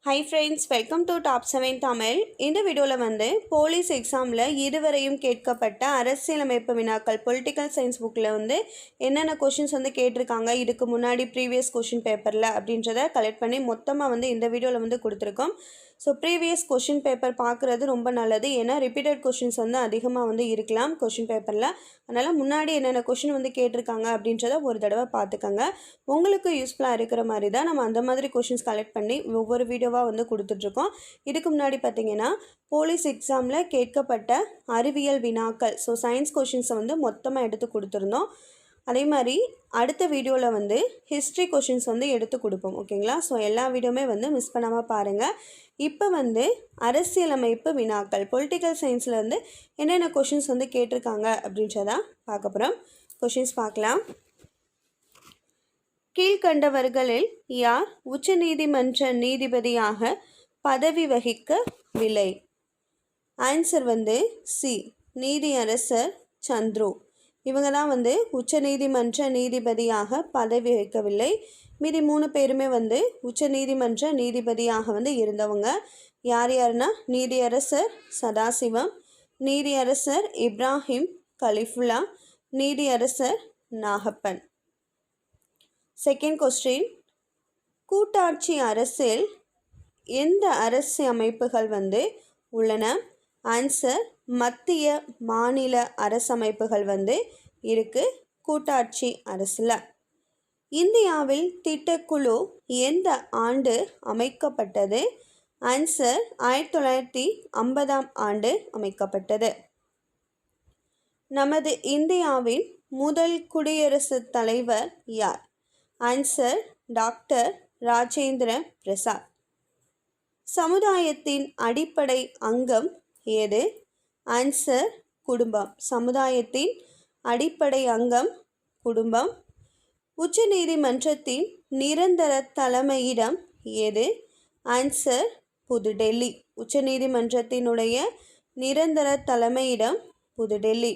Hi friends, welcome to top 7 Tamil. இந்த வீடியோவில் வந்து போலீஸ் எக்ஸாமில் இதுவரையும் கேட்கப்பட்ட அரசியலமைப்பு வினாக்கள் பொலிட்டிக்கல் சயின்ஸ் புக்கில் வந்து என்னென்ன கொஷின்ஸ் வந்து கேட்டிருக்காங்க இதுக்கு முன்னாடி ப்ரீவியஸ் கொஷின் பேப்பரில் அப்படின்றத கலெக்ட் பண்ணி மொத்தமாக வந்து இந்த வீடியோவில் வந்து கொடுத்துருக்கோம். ஸோ ப்ரீவியஸ் கொஷின் பேப்பர் பார்க்குறது ரொம்ப நல்லது, ஏன்னா ரிப்பீட்டட் கொஷின்ஸ் வந்து அதிகமாக வந்து இருக்கலாம் கொஷின் பேப்பரில். அதனால் முன்னாடி என்னென்ன கொஷின் வந்து கேட்டிருக்காங்க அப்படின்றத ஒரு தடவை பார்த்துக்கோங்க. உங்களுக்கு யூஸ்ஃபுல்லாக இருக்கிற மாதிரி தான் நம்ம அந்த மாதிரி கொஷின்ஸ் கலெக்ட் பண்ணி ஒவ்வொரு வீடியோவாக வந்து கொடுத்துட்ருக்கோம். இதுக்கு முன்னாடி பார்த்திங்கன்னா போலீஸ் எக்ஸாமில் கேட்கப்பட்ட அறிவியல் வினாக்கள், ஸோ சயின்ஸ் கொஷின்ஸை வந்து மொத்தமாக எடுத்து கொடுத்துருந்தோம். அதே மாதிரி அடுத்த வீடியோவில் வந்து ஹிஸ்ட்ரி கொஷின்ஸ் வந்து எடுத்து கொடுப்போம். ஓகேங்களா? ஸோ எல்லா வீடியோவுமே வந்து மிஸ் பண்ணாமல் பாருங்கள். இப்போ வந்து அரசியலமைப்பு வினாக்கள் பொலிட்டிக்கல் சயின்ஸில் வந்து என்னென்ன கொஷின்ஸ் வந்து கேட்டிருக்காங்க அப்படின்றதான் பார்க்க போகிறோம். கொஷின்ஸ் பார்க்கலாம். கீழ்கண்டவர்களில் யார் உச்சநீதிமன்ற நீதிபதியாக பதவி வகிக்கவில்லை? ஆன்சர் வந்து சி, நீதியரசர் சந்துரு. இவங்க தான் வந்து உச்சநீதிமன்ற நீதிபதியாக பதவி வகிக்கவில்லை. மீதி 3 பேருமே வந்து உச்சநீதிமன்ற நீதிபதியாக வந்து இருந்தவங்க. யார் யாருன்னா நீதியரசர் சதாசிவம், நீதியரசர் இப்ராஹிம் கலிஃபுல்லா, நீதியரசர் நாகப்பன். செகண்ட் கொஸ்டின், கூட்டாட்சி அரசில் எந்த அரசு அமைப்புகள் வந்து உள்ளன? ஆன்சர் மத்திய மாநில அரசமைப்புகள் வந்து இருக்குது கூட்டாட்சி அரசில். இந்தியாவில் திட்டக்குழு எந்த ஆண்டு அமைக்கப்பட்டது? ஆன்சர் 1950ஆம் ஆண்டு அமைக்கப்பட்டது. நமது இந்தியாவின் முதல் குடியரசுத் தலைவர் யார்? Answer doctor Rajendra Prasad. சமுதாயத்தின் அடிப்படை அங்கம் ஏது? ஆன்சர் குடும்பம். சமுதாயத்தின் அடிப்படை அங்கம் குடும்பம். உச்சநீதிமன்றத்தின் நிரந்தர தலைமையிடம் ஏது? ஆன்சர் புதுடெல்லி. உச்சநீதிமன்றத்தினுடைய நிரந்தர தலைமையிடம் புதுடெல்லி.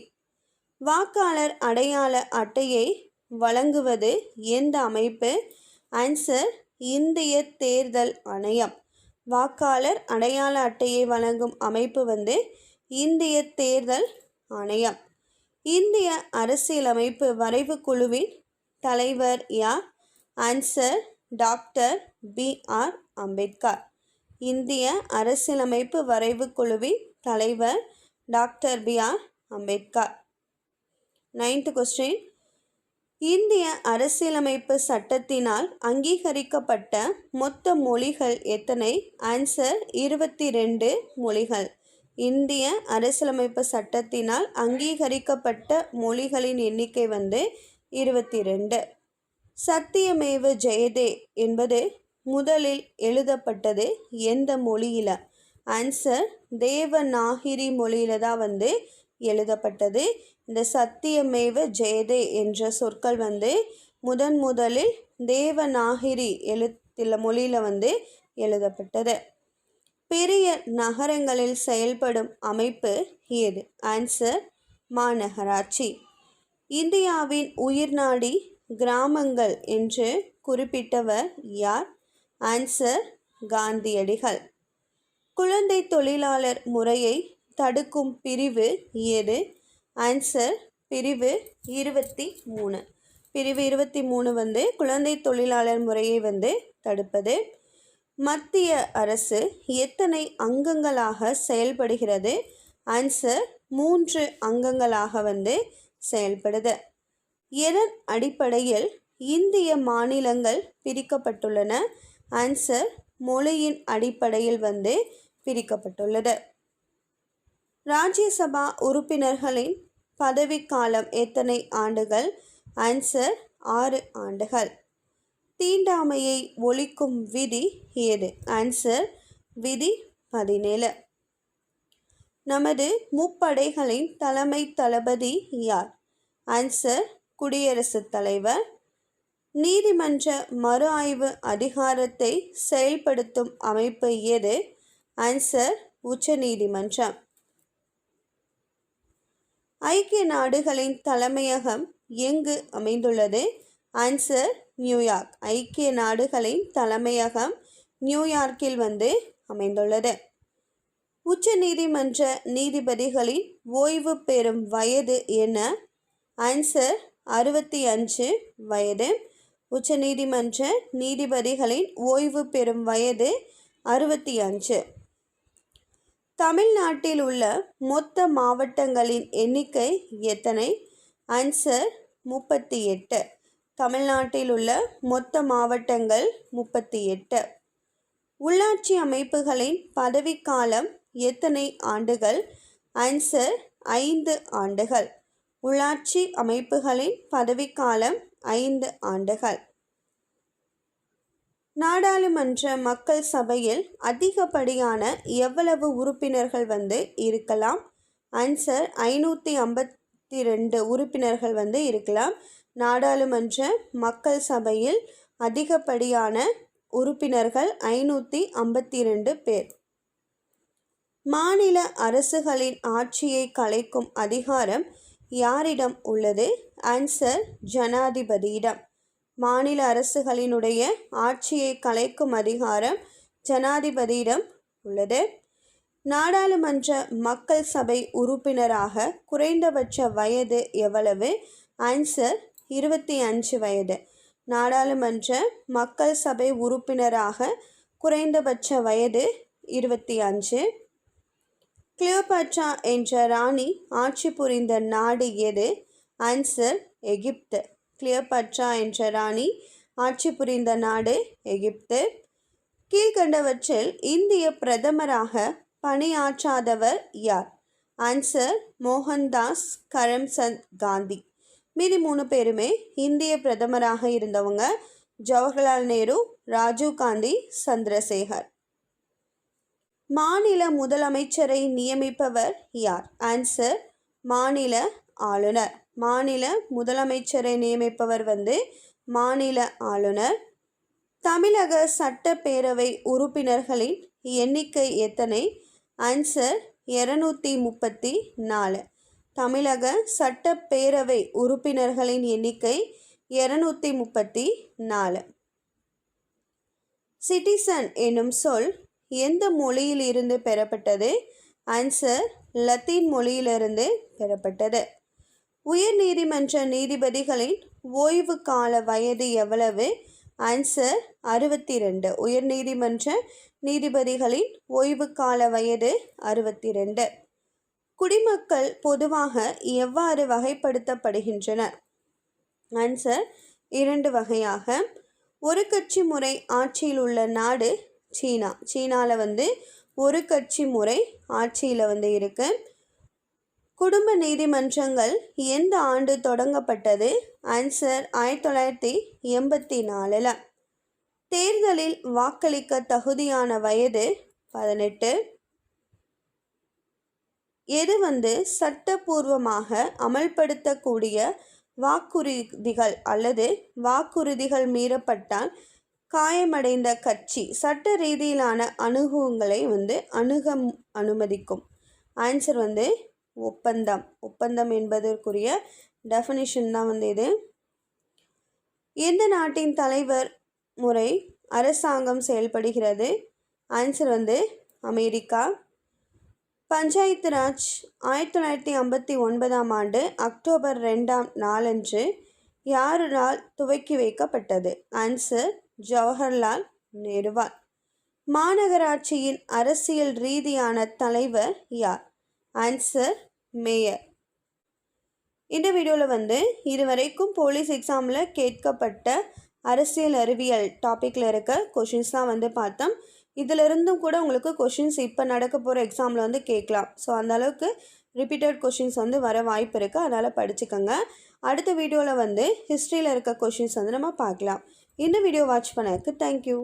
வாக்காளர் அடையாள அட்டையை வழங்குவது எந்த அமைப்பு? ஆன்சர் இந்திய தேர்தல் ஆணையம். வாக்காளர் அடையாள அட்டையை வழங்கும் அமைப்பு வந்து இந்திய தேர்தல் ஆணையம். இந்திய அரசியலமைப்பு வரைவு குழுவின் தலைவர் யார்? Answer doctor BR Ambedkar. இந்திய அரசியலமைப்பு வரைவு குழுவின் தலைவர் doctor BR Ambedkar. 9th question, இந்திய அரசியலமைப்பு சட்டத்தினால் அங்கீகரிக்கப்பட்ட மொத்த மொழிகள் எத்தனை? ஆன்சர் 22 மொழிகள். இந்திய அரசியலமைப்பு சட்டத்தினால் அங்கீகரிக்கப்பட்ட மொழிகளின் எண்ணிக்கை வந்து 22. சத்தியமேவ ஜெயதே என்பது முதலில் எழுதப்பட்டது எந்த மொழியில்? ஆன்சர் தேவநாகிரி மொழியில தான் வந்து எழுதப்பட்டது. இந்த சத்தியமேவ ஜெயதே என்ற சொற்கள் வந்து முதலில் தேவநாகிரி மொழியில் வந்து எழுதப்பட்டது. பெரிய நகரங்களில் செயல்படும் அமைப்பு ஏது? ஆன்சர் மாநகராட்சி. இந்தியாவின் உயிர்நாடி கிராமங்கள் என்று குறிப்பிட்டவர் யார்? ஆன்சர் காந்தியடிகள். குழந்தை தொழிலாளர் முறையை தடுக்கும் பிரிவு ஏது? ஆன்சர் பிரிவு 23. பிரிவு 23 வந்து குழந்தை தொழிலாளர் முறையை வந்து தடுப்பது. மத்திய அரசு எத்தனை அங்கங்களாக செயல்படுகிறது? ஆன்சர் 3 அங்கங்களாக வந்து செயல்படுது. எதன் அடிப்படையில் இந்திய மாநிலங்கள் பிரிக்கப்பட்டுள்ளன? ஆன்சர் மொழியின் அடிப்படையில் வந்து பிரிக்கப்பட்டுள்ளது. ராஜ்யசபா உறுப்பினர்களின் பதவிக்காலம் எத்தனை ஆண்டுகள்? ஆன்சர் 6 ஆண்டுகள். தீண்டாமையை ஒழிக்கும் விதி ஏது? ஆன்சர் விதி 17. நமது முப்படைகளின் தலைமை தளபதி யார்? ஆன்சர் குடியரசுத் தலைவர். நீதிமன்ற மறு ஆய்வு அதிகாரத்தை செயல்படுத்தும் அமைப்பு எது? ஆன்சர் உச்சநீதிமன்றம். ஐக்கிய நாடுகளின் தலைமையகம் எங்கு அமைந்துள்ளது? Answer New York. ஐக்கிய நாடுகளின் தலைமையகம் நியூயார்க்கில் வந்து அமைந்துள்ளது. உச்ச நீதிமன்ற நீதிபதிகளின் ஓய்வு பெறும் வயது என்ன? ஆன்சர் 65 வயது. உச்ச நீதிமன்ற நீதிபதிகளின் ஓய்வு பெறும் வயது 65. தமிழ்நாட்டில் உள்ள மொத்த மாவட்டங்களின் எண்ணிக்கை எத்தனை? ஆன்சர் 38. தமிழ்நாட்டில் உள்ள மொத்த மாவட்டங்கள் 38. உள்ளாட்சி அமைப்புகளின் பதவிக்காலம் எத்தனை ஆண்டுகள்? ஆன்சர் 5 ஆண்டுகள். உள்ளாட்சி அமைப்புகளின் பதவிக்காலம் 5 ஆண்டுகள். நாடாளுமன்ற மக்கள் சபையில் அதிகப்படியான எவ்வளவு உறுப்பினர்கள் வந்து இருக்கலாம்? ஆன்சர் 552 உறுப்பினர்கள் வந்து இருக்கலாம். நாடாளுமன்ற மக்கள் சபையில் அதிகப்படியான உறுப்பினர்கள் 552 பேர். மாநில அரசுகளின் ஆட்சியை கலைக்கும் அதிகாரம் யாரிடம் உள்ளது? ஆன்சர் ஜனாதிபதியிடம். மாநில அரசுகளினுடைய ஆட்சியை கலைக்கும் அதிகாரம் ஜனாதிபதியிடம் உள்ளது. நாடாளுமன்ற மக்கள் சபை உறுப்பினராக குறைந்தபட்ச வயது எவ்வளவு? ஆன்சர் 25 வயது. நாடாளுமன்ற மக்கள் சபை உறுப்பினராக குறைந்தபட்ச வயது 25. கிளியோபாட்ரா என்ற ராணி ஆட்சி புரிந்த நாடு எது? ஆன்சர் எகிப்து. கிளியோபாட்ரா என்ற ராணி ஆட்சி புரிந்த நாடு எகிப்து. கீழ்கண்டவற்றில் இந்திய பிரதமராக பணியாற்றாதவர் யார்? ஆன்சர் மோகன்தாஸ் கரம்சந்த் காந்தி. மீதி 3 பேருமே இந்திய பிரதமராக இருந்தவங்க. ஜவஹர்லால் நேரு, ராஜீவ் காந்தி, சந்திரசேகர். மாநில முதலமைச்சரை நியமிப்பவர் யார்? ஆன்சர் மாநில ஆளுநர். மாநில முதலமைச்சரை நியமிப்பவர் வந்து மாநில ஆளுநர். தமிழக சட்டப்பேரவை உறுப்பினர்களின் எண்ணிக்கை எத்தனை? ஆன்சர் 234. தமிழக சட்டப்பேரவை உறுப்பினர்களின் எண்ணிக்கை 234. சிட்டிசன் எனும் சொல் எந்த மொழியிலிருந்து பெறப்பட்டது? ஆன்சர் லத்தீன் மொழியிலிருந்து பெறப்பட்டது. உயர் நீதிமன்ற நீதிபதிகளின் ஓய்வு கால வயது எவ்வளவு? ஆன்சர் 62. உயர் நீதிமன்ற நீதிபதிகளின் ஓய்வு கால வயது 62. குடிமக்கள் பொதுவாக எவ்வாறு வகைப்படுத்தப்படுகின்றனர்? ஆன்சர் 2 வகையாக. ஒரு கட்சி முறை ஆட்சியில் உள்ள நாடு சீனா. சீனாவில் வந்து ஒரு கட்சி முறை ஆட்சியில் வந்து இருக்கு. குடும்ப நீதிமன்றங்கள் எந்த ஆண்டு தொடங்கப்பட்டது? ஆன்சர் 1984. தேர்தலில் வாக்களிக்க தகுதியான வயது 18. எது வந்து சட்டப்பூர்வமாக அமல்படுத்தக்கூடிய வாக்குறுதிகள் அல்லது வாக்குறுதிகள் மீறப்பட்டால் காயமடைந்த கட்சி சட்ட ரீதியிலான அணுகுங்களை வந்து அனுமதிக்கும்? ஆன்சர் வந்து ஒப்பந்தம். ஒப்பந்தம் என்பதற்குரிய டெஃபினிஷன் தான் வந்து இது. எந்த நாட்டின் தலைவர் முறை அரசாங்கம் செயல்படுகிறது? ஆன்சர் வந்து அமெரிக்கா. பஞ்சாயத்து ராஜ் 1959ஆம் ஆண்டு அக்டோபர் 2ஆம் நாளன்று யாரால் துவக்கி வைக்கப்பட்டது? ஆன்சர் ஜவஹர்லால் நேருவால். மாநகராட்சியின் அரசியல் ரீதியான தலைவர் யார்? Answer mayor. இந்த வீடியோவில் வந்து இதுவரைக்கும் போலீஸ் எக்ஸாமில் கேட்கப்பட்ட அரசியல் அறிவியல் டாப்பிக்கில் இருக்க கொஷின்ஸ் தான் வந்து பார்த்தோம். இதிலிருந்தும் கூட உங்களுக்கு கொஷின்ஸ் இப்போ நடக்க போகிற எக்ஸாமில் வந்து கேட்கலாம். ஸோ அந்தளவுக்கு ரிப்பீட்டட் கொஷின்ஸ் வந்து வர வாய்ப்பு இருக்குது. அதனால் படிச்சுக்கோங்க. அடுத்த வீடியோவில் வந்து ஹிஸ்ட்ரியில் இருக்க கொஷின்ஸ் வந்து நம்ம பார்க்கலாம். இந்த வீடியோ வாட்ச் பண்ணதுக்கு தேங்க்யூ.